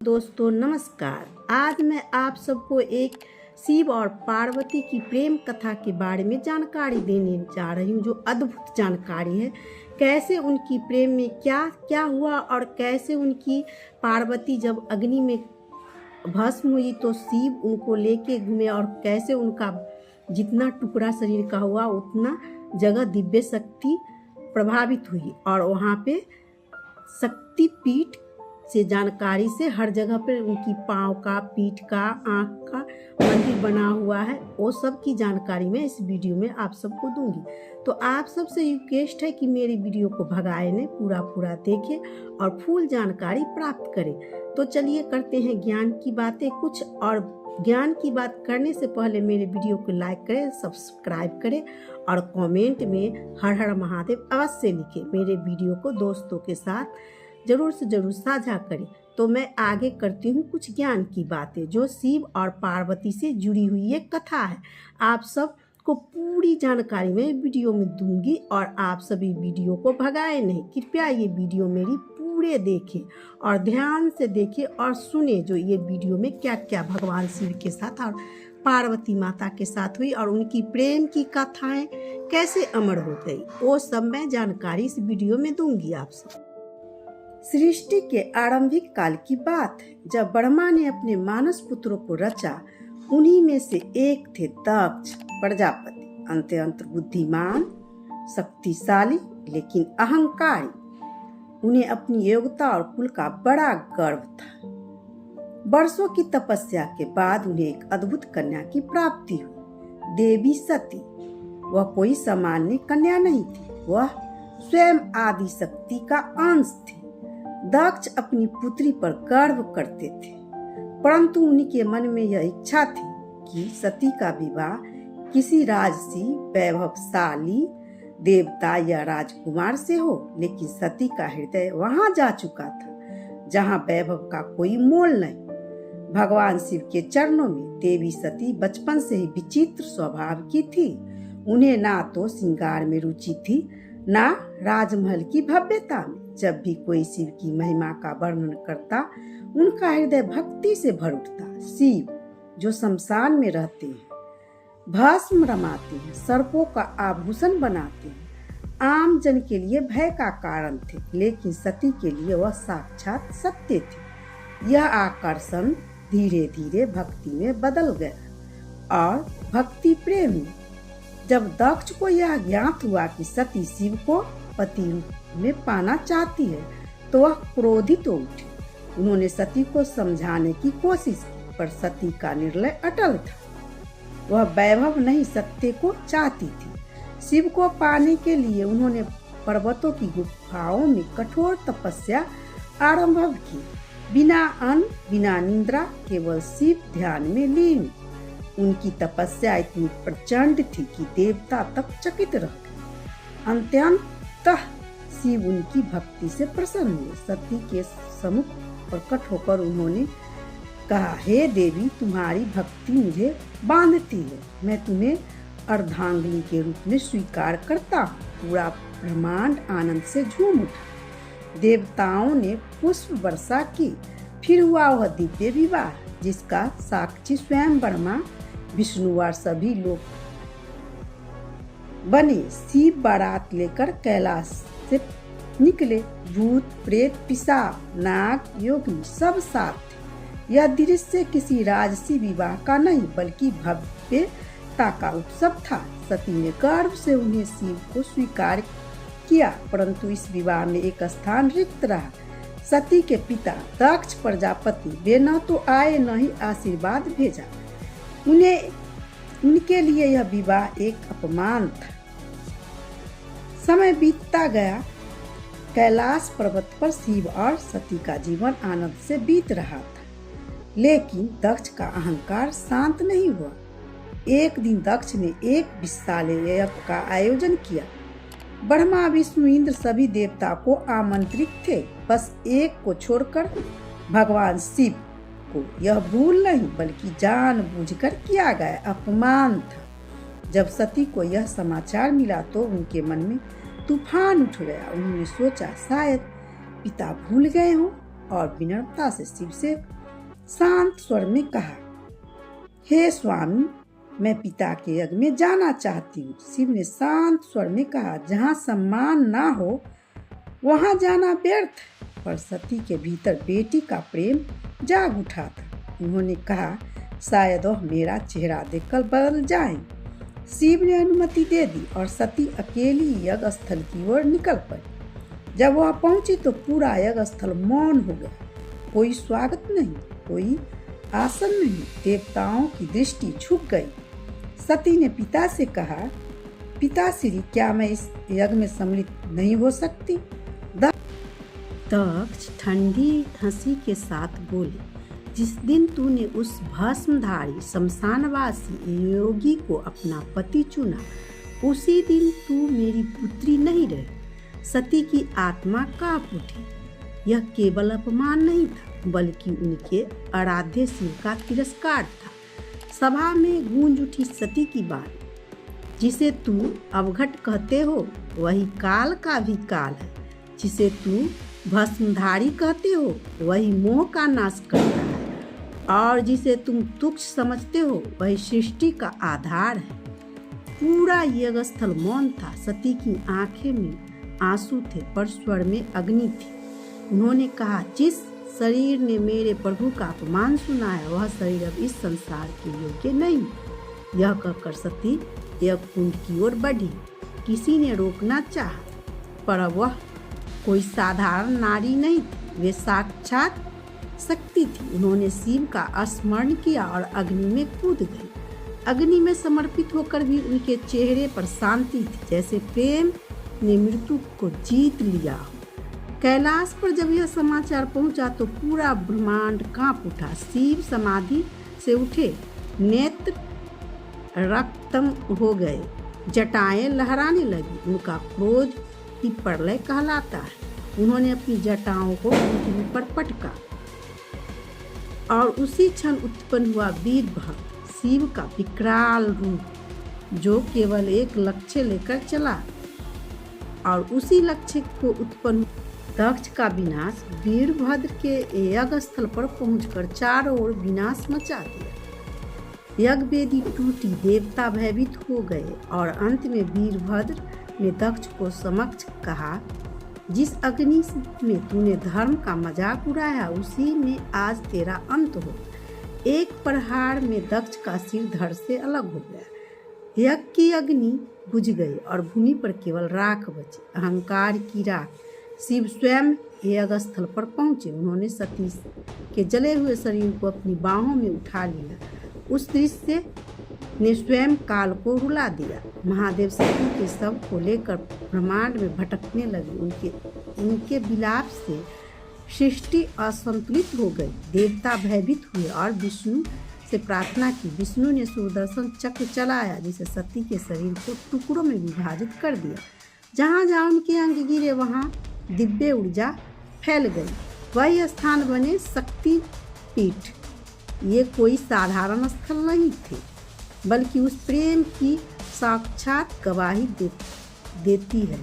दोस्तों नमस्कार। आज मैं आप सबको एक शिव और पार्वती की प्रेम कथा के बारे में जानकारी देने जा रही हूँ, जो अद्भुत जानकारी है। कैसे उनकी प्रेम में क्या क्या हुआ और कैसे उनकी पार्वती जब अग्नि में भस्म हुई तो शिव उनको लेके घूमे, और कैसे उनका जितना टुकड़ा शरीर का हुआ उतना जगह दिव्य शक्ति प्रभावित हुई। और वहाँ पे शक्ति पीठ से जानकारी से हर जगह पर उनकी पाँव का, पीठ का, आँख का मंदिर बना हुआ है। वो सब की जानकारी मैं इस वीडियो में आप सबको दूंगी। तो आप सबसे रिक्वेस्ट है कि मेरी वीडियो को भगाए नहीं, पूरा देखें और फुल जानकारी प्राप्त करें। तो चलिए करते हैं ज्ञान की बातें कुछ। और ज्ञान की बात करने से पहले मेरे वीडियो को लाइक करें, सब्सक्राइब करें और कमेंट में हर हर महादेव अवश्य लिखें। मेरे वीडियो को दोस्तों के साथ जरूर से जरूर साझा करें। तो मैं आगे करती हूँ कुछ ज्ञान की बातें, जो शिव और पार्वती से जुड़ी हुई एक कथा है। आप सबको पूरी जानकारी मैं वीडियो में दूंगी और आप सभी वीडियो को भगाए नहीं। कृपया ये वीडियो मेरी पूरे देखें और ध्यान से देखें और सुने, जो ये वीडियो में क्या क्या भगवान शिव के साथ और पार्वती माता के साथ हुई और उनकी प्रेम की कथाएं कैसे अमर हो गई, वो सब मैं जानकारी इस वीडियो में दूंगी आप सब। सृष्टि के आरंभिक काल की बात है, जब ब्रह्मा ने अपने मानस पुत्रों को रचा। उन्हीं में से एक थे दक्ष प्रजापति, अत्यंत बुद्धिमान, शक्तिशाली लेकिन अहंकारी। उन्हें अपनी योग्यता और कुल का बड़ा गर्व था। वर्षों की तपस्या के बाद उन्हें एक अद्भुत कन्या की प्राप्ति हुई, देवी सती। वह कोई सामान्य कन्या नहीं थी, वह स्वयं आदि शक्ति का अंश थी। दक्ष अपनी पुत्री पर गर्व करते थे, परंतु उनके मन में यह इच्छा थी कि सती का विवाह किसी राजसी, वैभवशाली देवता या राजकुमार से हो। लेकिन सती का हृदय वहां जा चुका था जहां वैभव का कोई मोल नहीं। भगवान शिव के चरणों में देवी सती बचपन से ही विचित्र स्वभाव की थी। उन्हें ना तो श्रृंगार में रुचि थी, ना राजमहल की भव्यता में। जब भी कोई शिव की महिमा का वर्णन करता, उनका हृदय भक्ति से भर उठता। शिव जो शमशान में रहते हैं, भस्म रमाते हैं, सर्पों का आभूषण बनाते हैं, आम जन के लिए भय का कारण थे, लेकिन सती के लिए वह साक्षात सत्य थे। यह आकर्षण धीरे धीरे भक्ति में बदल गया और भक्ति प्रेम में। जब दक्ष को यह ज्ञात हुआ कि सती शिव को पति रूप में पाना चाहती है, तो वह क्रोधित हो उठे। उन्होंने सती को समझाने की कोशिश की, पर सती का निर्णय अटल था। वह वैभव नहीं, सत्य को चाहती थी। शिव को पाने के लिए उन्होंने पर्वतों की गुफाओं में कठोर तपस्या आरंभ की। बिना अन्न, बिना निद्रा, केवल शिव ध्यान में लीन। उनकी तपस्या इतनी प्रचंड थी कि देवता तक चकित रह गए। अंततः शिव उनकी भक्ति से प्रसन्न हुए। सती के सम्मुख प्रकट होकर उन्होंने कहा, हे देवी, तुम्हारी भक्ति मुझे बांधती है। मैं तुम्हें अर्धांगिनी के रूप में स्वीकार करता हूँ। पूरा ब्रह्मांड आनंद से झूम उठा। देवताओं ने पुष्प वर्षा की। फिर हुआ वह दिव्य विवाह, जिसका साक्षी स्वयं ब्रह्मा, विष्णु और सभी लोग बने। शिव बारात लेकर कैलाश से निकले। भूत, प्रेत, पिशाच, नाग, योगी सब साथ थे। यह दृश्य किसी राजसी विवाह का नहीं, बल्कि भव्यता का उत्सव था। सती ने गर्व से उन्हें शिव को स्वीकार किया, परंतु इस विवाह में एक स्थान रिक्त रहा। सती के पिता दक्ष प्रजापति, वे न तो आए न ही आशीर्वाद भेजा। उनके लिए यह विवाह एक अपमान था। समय बीतता गया। कैलाश पर्वत पर शिव और सती का जीवन आनंद से बीत रहा था, लेकिन दक्ष का अहंकार शांत नहीं हुआ। एक दिन दक्ष ने एक विशाल यज्ञ का आयोजन किया। ब्रह्मा, विष्णु, इंद्र सभी देवता को आमंत्रित थे, बस एक को छोड़कर। भगवान शिव को यह भूल नहीं, बल्कि जानबूझकर किया गया अपमान था। जब सती को यह समाचार मिला तो उनके मन में तूफान उठ गया। उन्होंने सोचा, शायद पिता भूल गए हों और विनम्रता से शिव से शांत स्वर में कहा, हे स्वामी, मैं पिता के यज्ञ में जाना चाहती हूँ। शिव ने शांत स्वर में कहा, जहाँ सम्मान ना हो वहाँ जाना व्यर्थ। पर सती के भीतर बेटी का प्रेम जाग उठा था। उन्होंने कहा, शायद वह मेरा चेहरा देखकर बदल जाए। शिव ने अनुमति दे दी और सती अकेली यज्ञ स्थल की ओर निकल पड़ी। जब वह पहुंची तो पूरा यज्ञ स्थल मौन हो गया। कोई स्वागत नहीं, कोई आसन नहीं। देवताओं की दृष्टि झुक गई। सती ने पिता से कहा, पिताश्री, क्या मैं इस यज्ञ में सम्मिलित नहीं हो सकती? दक्ष ठंडी हंसी के साथ बोले, जिस दिन तूने उस भस्मधारी शमशानवासी योगी को अपना पति चुना, उसी दिन तू मेरी पुत्री नहीं रही। सती की आत्मा कांप उठी। यह केवल अपमान नहीं था, बल्कि उनके आराध्य शिव का तिरस्कार था। सभा में गूंज उठी सती की बात, जिसे तू अवघट कहते हो वही काल का भी काल है। जिसे तू भस्मधारी कहते हो वही मोह का नाश करता है, और जिसे तुम तुच्छ समझते हो वही सृष्टि का आधार है। पूरा यज्ञ स्थल मौन था। सती की आंखें में आंसू थे पर स्वर में अग्नि थी। उन्होंने कहा, जिस शरीर ने मेरे प्रभु का अपमान सुना है, वह शरीर अब इस संसार के योग्य नहीं। यह कहकर सती यज्ञ कुंड की ओर बढ़ी। किसी ने रोकना चाहा, पर वह कोई साधारण नारी नहीं थी, वे साक्षात शक्ति थी। उन्होंने शिव का स्मरण किया और अग्नि में कूद गई। अग्नि में समर्पित होकर भी उनके चेहरे पर शांति थी, जैसे प्रेम ने मृत्यु को जीत लिया हो। कैलाश पर जब यह समाचार पहुंचा तो पूरा ब्रह्मांड कांप उठा। शिव समाधि से उठे, नेत्र रक्तम हो गए, जटाएं लहराने लगी। उनका क्रोध ही प्रलय कहलाता है। उन्होंने अपनी जटाओं को पृथ्वी पर पटका और उसी क्षण उत्पन्न हुआ वीर भक्त शिव का विकराल रूप, जो केवल एक लक्ष्य लेकर चला और उसी लक्ष्य को उत्पन्न दक्ष का विनाश वीरभद्र के यज्ञ स्थल पर पहुंचकर चारों ओर विनाश मचा दिया। यज्ञ वेदी टूटी, देवता भयभीत हो गए और अंत में वीरभद्र ने दक्ष को समक्ष कहा, जिस अग्नि में तूने धर्म का मजाक उड़ाया, उसी में आज तेरा अंत हो। एक प्रहार में दक्ष का सिर धड़ से अलग हो गया। यज्ञ की अग्नि बुझ गई और भूमि पर केवल राख बची, अहंकार की राख। शिव स्वयं यज्ञ स्थल पर पहुंचे। उन्होंने सती के जले हुए शरीर को अपनी बाहों में उठा लिया। उस दृश्य ने स्वयं काल को रुला दिया। महादेव सती के शव को लेकर ब्रह्मांड में भटकने लगे। उनके विलाप से सृष्टि असंतुलित हो गई। देवता भयभीत हुए और विष्णु से प्रार्थना की। विष्णु ने सुदर्शन चक्र चलाया, जिसे सती के शरीर को टुकड़ों में विभाजित कर दिया। जहाँ जहाँ उनके अंग गिरे वहाँ दिव्य ऊर्जा फैल गई। वही स्थान बने शक्ति पीठ। ये कोई साधारण स्थल नहीं थे, बल्कि उस प्रेम की साक्षात गवाही देती है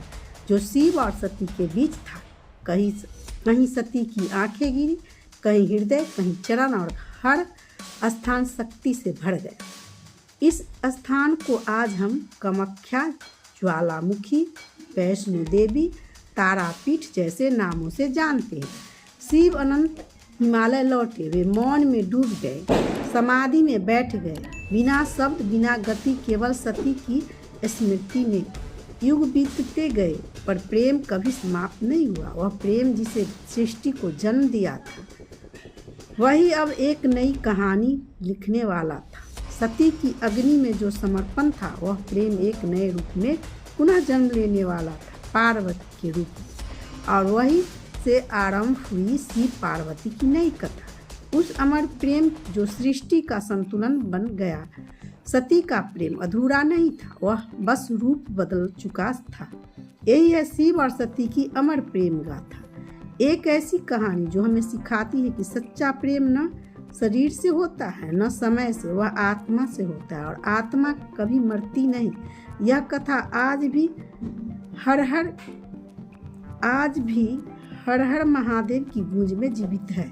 जो शिव और सती के बीच था। कहीं सती की आंखें गिरी, कहीं हृदय, कहीं चरण, और हर स्थान शक्ति से भर गया। इस स्थान को आज हम कामाख्या, ज्वालामुखी, वैष्णो देवी, तारापीठ जैसे नामों से जानते हैं। शिव अनंत हिमालय लौटे। वे मौन में डूब गए, समाधि में बैठ गए, बिना शब्द, बिना गति, केवल सती की स्मृति में। युग बीतते गए पर प्रेम कभी समाप्त नहीं हुआ। वह प्रेम जिसे सृष्टि को जन्म दिया था, वही अब एक नई कहानी लिखने वाला था। सती की अग्नि में जो समर्पण था, वह प्रेम एक नए रूप में पुनः जन्म लेने वाला था, पार्वती के रूप में। और वही से आरंभ हुई शिव पार्वती की नई कथा। उस अमर प्रेम जो सृष्टि का संतुलन बन गया। सती का प्रेम अधूरा नहीं था, वह बस रूप बदल चुका था। यही है शिव और सती की अमर प्रेम गाथा। एक ऐसी कहानी जो हमें सिखाती है कि सच्चा प्रेम न शरीर से होता है, न समय से, वह आत्मा से होता है, और आत्मा कभी मरती नहीं। यह कथा आज भी हर हर महादेव की गूंज में जीवित है।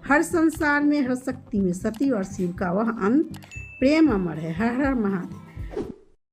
हर संसार में, हर शक्ति में सती और शिव का वह अंत प्रेम अमर है। हर हर महादेव।